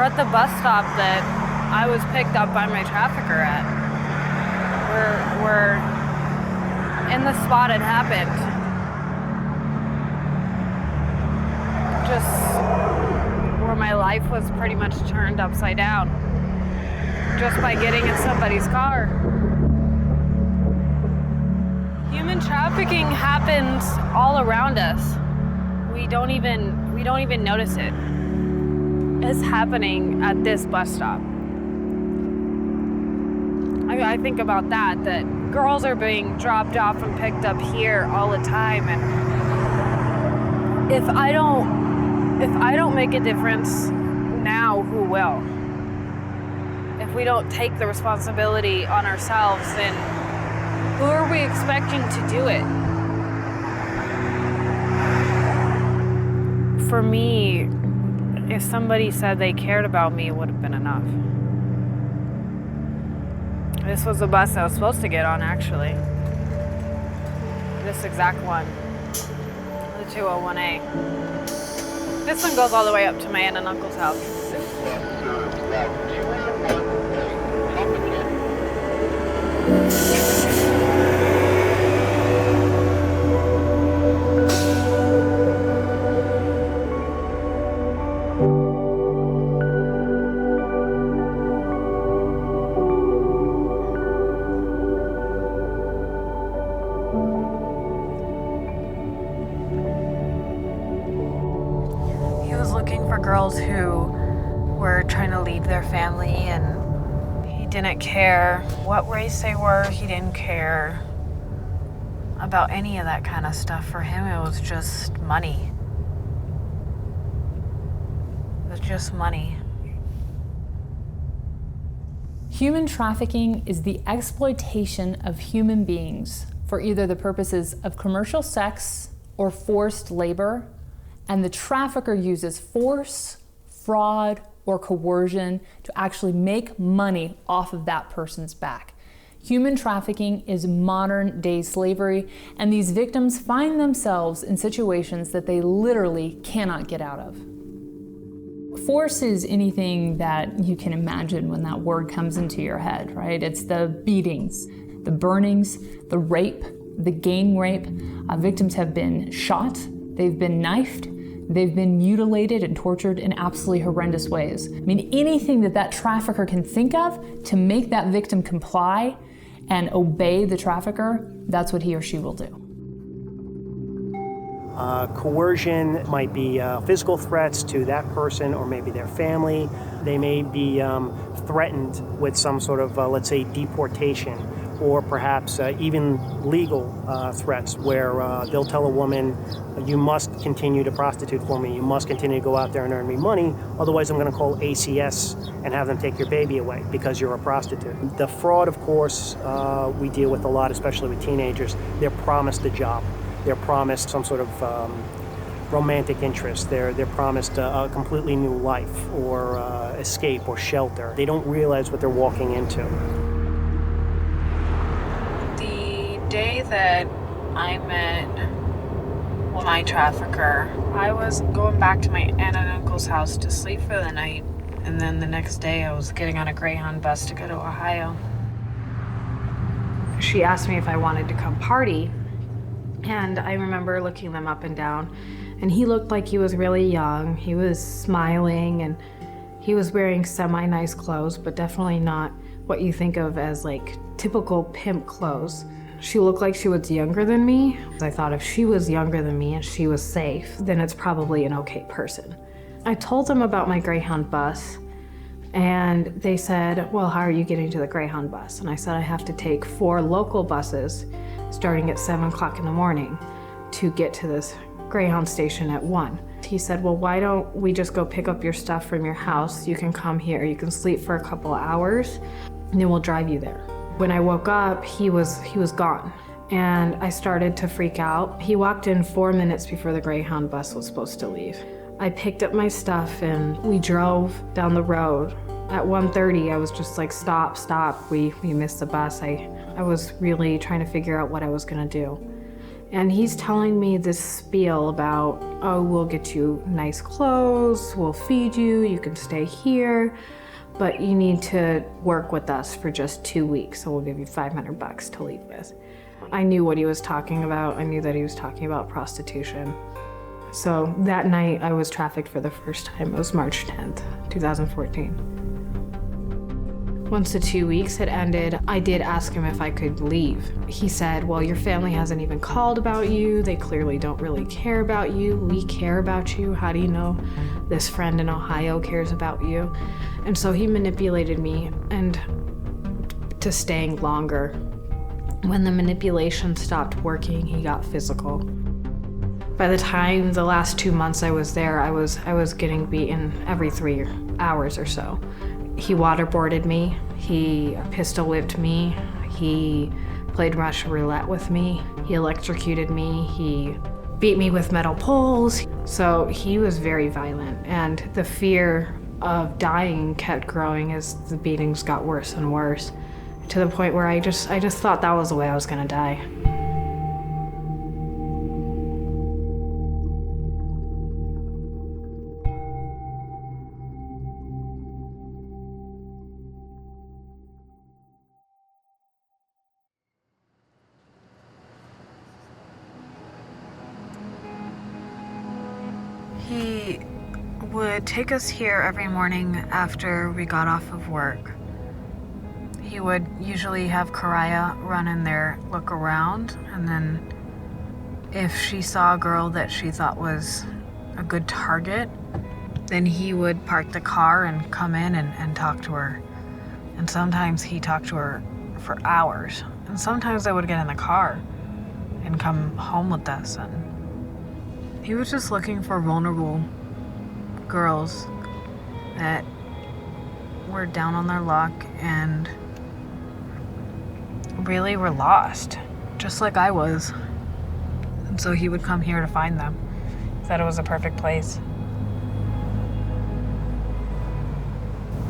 at the bus stop that I was picked up by my trafficker at. We're in the spot it happened. Just where my life was pretty much turned upside down. Just by getting in somebody's car. Human trafficking happens all around us. We don't even notice it. It's happening at this bus stop. I think about that girls are being dropped off and picked up here all the time, and if I don't make a difference now, who will? If we don't take the responsibility on ourselves, then who are we expecting to do it? For me, if somebody said they cared about me, it would have been enough. This was the bus I was supposed to get on, actually. This exact one, the 201A. This one goes all the way up to my aunt and uncle's house. Girls who were trying to leave their family, and he didn't care what race they were. He didn't care about any of that kind of stuff. For him, it was just money. It was just money. Human trafficking is the exploitation of human beings for either the purposes of commercial sex or forced labor, and the trafficker uses force, fraud, or coercion to actually make money off of that person's back. Human trafficking is modern day slavery, and these victims find themselves in situations that they literally cannot get out of. Force is anything that you can imagine when that word comes into your head, right? It's the beatings, the burnings, the rape, the gang rape. Victims have been shot, they've been knifed, they've been mutilated and tortured in absolutely horrendous ways. I mean, anything that trafficker can think of to make that victim comply and obey the trafficker, that's what he or she will do. Coercion might be physical threats to that person or maybe their family. They may be threatened with some sort of, let's say, deportation, or perhaps even legal threats where they'll tell a woman, you must continue to prostitute for me, you must continue to go out there and earn me money, otherwise I'm going to call ACS and have them take your baby away because you're a prostitute. The fraud, of course, we deal with a lot, especially with teenagers. They're promised a job. They're promised some sort of romantic interest. They're promised a completely new life or escape or shelter. They don't realize what they're walking into. The day that I met my trafficker, I was going back to my aunt and uncle's house to sleep for the night, and then the next day I was getting on a Greyhound bus to go to Ohio. She asked me if I wanted to come party, and I remember looking them up and down, and he looked like he was really young. He was smiling, and he was wearing semi-nice clothes, but definitely not what you think of as like typical pimp clothes. She looked like she was younger than me. I thought if she was younger than me and she was safe, then it's probably an okay person. I told them about my Greyhound bus, and they said, well, how are you getting to the Greyhound bus? And I said, I have to take 4 local buses starting at 7 o'clock in the morning to get to this Greyhound station at 1. He said, well, why don't we just go pick up your stuff from your house? You can come here, you can sleep for a couple of hours, and then we'll drive you there. When I woke up, he was gone, and I started to freak out. He walked in 4 minutes before the Greyhound bus was supposed to leave. I picked up my stuff and we drove down the road. At 1:30, I was just like, stop, we missed the bus. I was really trying to figure out what I was gonna do. And he's telling me this spiel about, oh, we'll get you nice clothes, we'll feed you, you can stay here, but you need to work with us for just 2 weeks, so we'll give you $500 to leave with. I knew what he was talking about. I knew that he was talking about prostitution. So that night I was trafficked for the first time. It was March 10th, 2014. Once the 2 weeks had ended, I did ask him if I could leave. He said, well, your family hasn't even called about you. They clearly don't really care about you. We care about you. How do you know this friend in Ohio cares about you? And so he manipulated me and to staying longer. When the manipulation stopped working, he got physical. By the time the last 2 months I was there, I was getting beaten every 3 hours or so. He waterboarded me, he pistol whipped me, he played Russian roulette with me, he electrocuted me, he beat me with metal poles. So he was very violent, and the fear of dying kept growing as the beatings got worse and worse, to the point where I just thought that was the way I was gonna die. He would take us here every morning after we got off of work. He would usually have Karaya run in there, look around, and then if she saw a girl that she thought was a good target, then he would park the car and come in and talk to her. And sometimes he talked to her for hours. And sometimes I would get in the car and come home with us. And he was just looking for vulnerable girls that were down on their luck and really were lost, just like I was. And so he would come here to find them. He said it was a perfect place.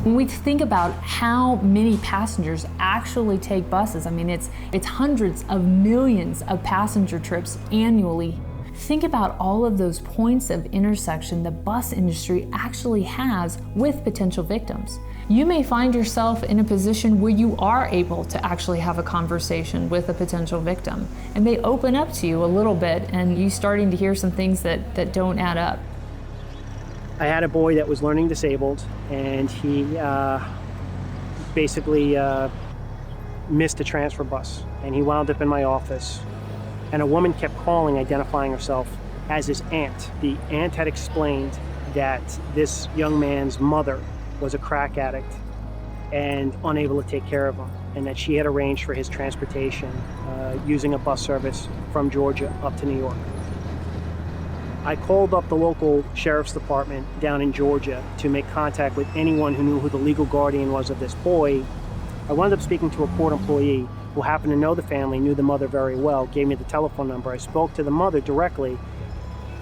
When we think about how many passengers actually take buses, I mean, it's hundreds of millions of passenger trips annually. Think about all of those points of intersection the bus industry actually has with potential victims. You may find yourself in a position where you are able to actually have a conversation with a potential victim, and they open up to you a little bit, and you starting to hear some things that don't add up. I had a boy that was learning disabled, and he basically missed a transfer bus, and he wound up in my office. And a woman kept calling, identifying herself as his aunt. The aunt had explained that this young man's mother was a crack addict and unable to take care of him, and that she had arranged for his transportation using a bus service from Georgia up to New York. I called up the local sheriff's department down in Georgia to make contact with anyone who knew who the legal guardian was of this boy. I wound up speaking to a court employee who happened to know the family, knew the mother very well, gave me the telephone number. I spoke to the mother directly,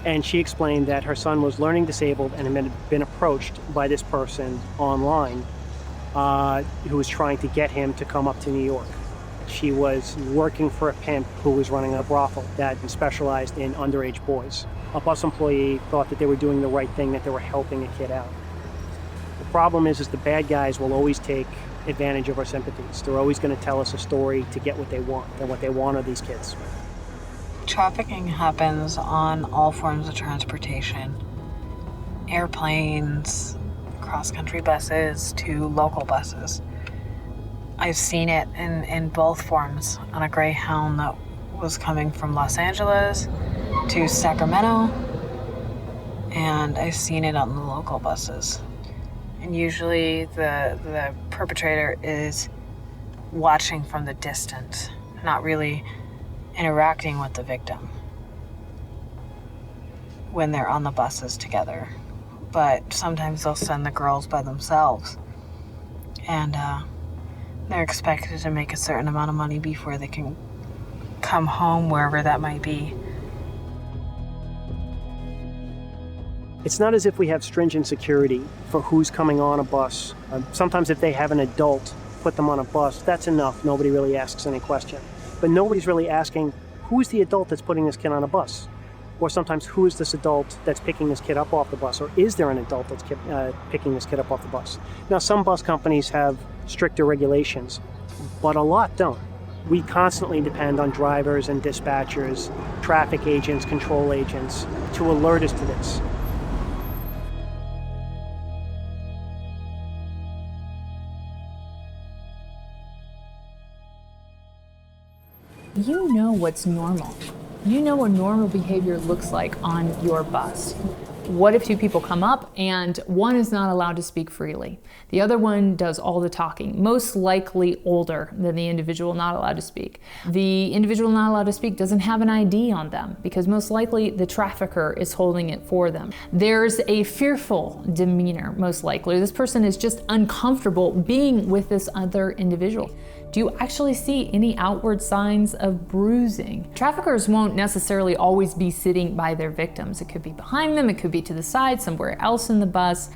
and she explained that her son was learning disabled and had been approached by this person online who was trying to get him to come up to New York. She was working for a pimp who was running a brothel that specialized in underage boys. A bus employee thought that they were doing the right thing, that they were helping a kid out. The problem is the bad guys will always take advantage of our sympathies. They're always going to tell us a story to get what they want, and what they want are these kids. Trafficking happens on all forms of transportation. Airplanes, cross-country buses to local buses. I've seen it in both forms on a Greyhound that was coming from Los Angeles to Sacramento, and I've seen it on the local buses. And usually the perpetrator is watching from the distance, not really interacting with the victim when they're on the buses together. But sometimes they'll send the girls by themselves, and they're expected to make a certain amount of money before they can come home, wherever that might be. It's not as if we have stringent security for who's coming on a bus. Sometimes if they have an adult put them on a bus, that's enough. Nobody really asks any question. But nobody's really asking who's the adult that's putting this kid on a bus? Or sometimes, who is this adult that's picking this kid up off the bus? Or is there an adult that's picking this kid up off the bus? Now, some bus companies have stricter regulations, but a lot don't. We constantly depend on drivers and dispatchers, traffic agents, control agents to alert us to this. You know what's normal. You know what normal behavior looks like on your bus. What if two people come up and one is not allowed to speak freely? The other one does all the talking, most likely older than the individual not allowed to speak. The individual not allowed to speak doesn't have an ID on them because most likely the trafficker is holding it for them. There's a fearful demeanor, most likely. This person is just uncomfortable being with this other individual. Do you actually see any outward signs of bruising? Traffickers won't necessarily always be sitting by their victims. It could be behind them, it could be to the side, somewhere else in the bus,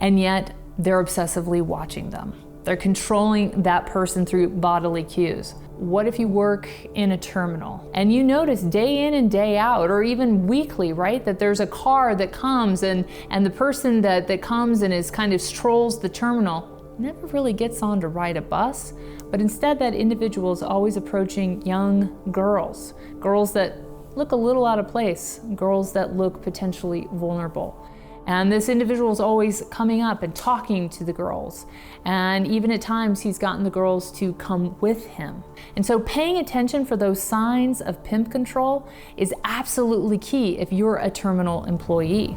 and yet they're obsessively watching them. They're controlling that person through bodily cues. What if you work in a terminal and you notice day in and day out, or even weekly, right, that there's a car that comes and the person that comes and is kind of strolls the terminal never really gets on to ride a bus, but instead that individual is always approaching young girls, girls that look a little out of place, girls that look potentially vulnerable. And this individual is always coming up and talking to the girls. And even at times he's gotten the girls to come with him. And so paying attention for those signs of pimp control is absolutely key if you're a terminal employee.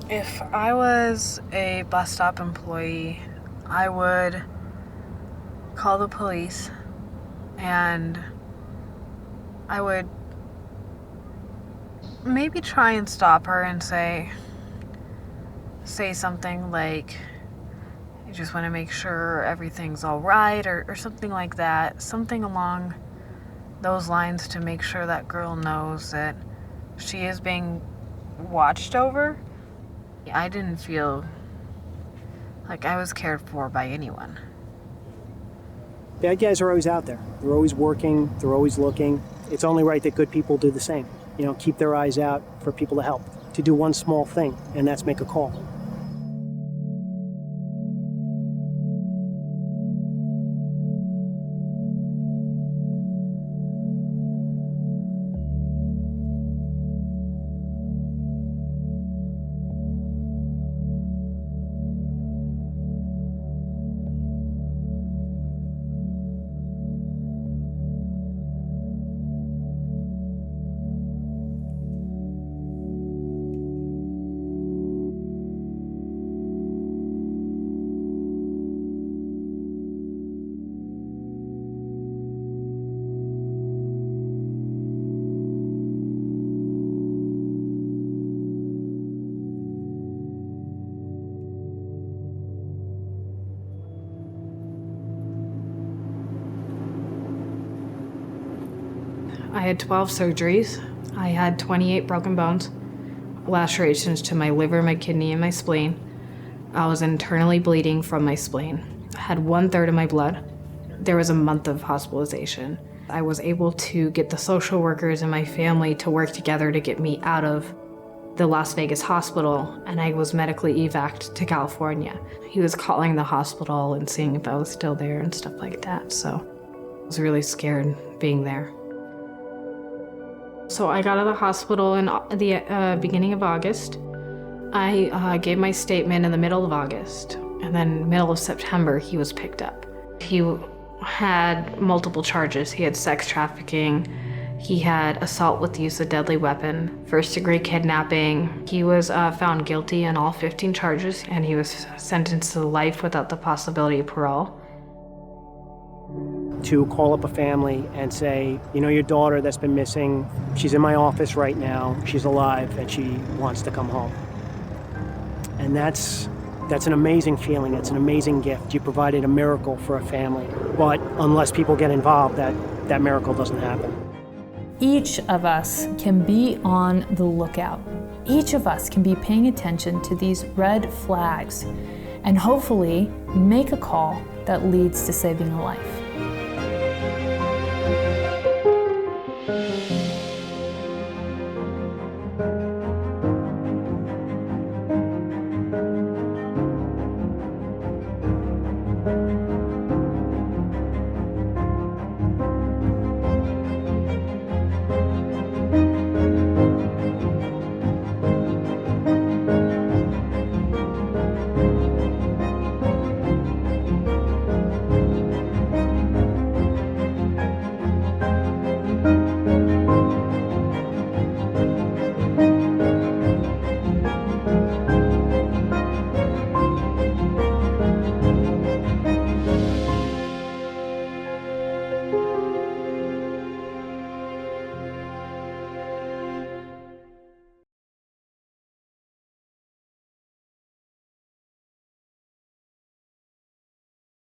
If I was a bus stop employee, I would call the police and I would maybe try and stop her and say something like, "I just want to make sure everything's all right," or something like that, something along those lines to make sure that girl knows that she is being watched over. I didn't feel like I was cared for by anyone. Bad guys are always out there. They're always working, they're always looking. It's only right that good people do the same. You know, keep their eyes out for people to help, to do one small thing, and that's make a call. I had 12 surgeries. I had 28 broken bones, lacerations to my liver, my kidney, and my spleen. I was internally bleeding from my spleen. I had 1/3 of my blood. There was a month of hospitalization. I was able to get the social workers and my family to work together to get me out of the Las Vegas hospital, and I was medically evac'd to California. He was calling the hospital and seeing if I was still there and stuff like that, so I was really scared being there. So I got out of the hospital in the beginning of August. I gave my statement in the middle of August, and then middle of September he was picked up. He had multiple charges. He had sex trafficking, he had assault with the use of deadly weapon, first-degree kidnapping. He was found guilty on all 15 charges, and he was sentenced to life without the possibility of parole. To call up a family and say, you know, your daughter that's been missing, she's in my office right now, she's alive, and she wants to come home. And that's an amazing feeling, it's an amazing gift. You provided a miracle for a family, but unless people get involved, that miracle doesn't happen. Each of us can be on the lookout. Each of us can be paying attention to these red flags. and hopefully make a call that leads to saving a life.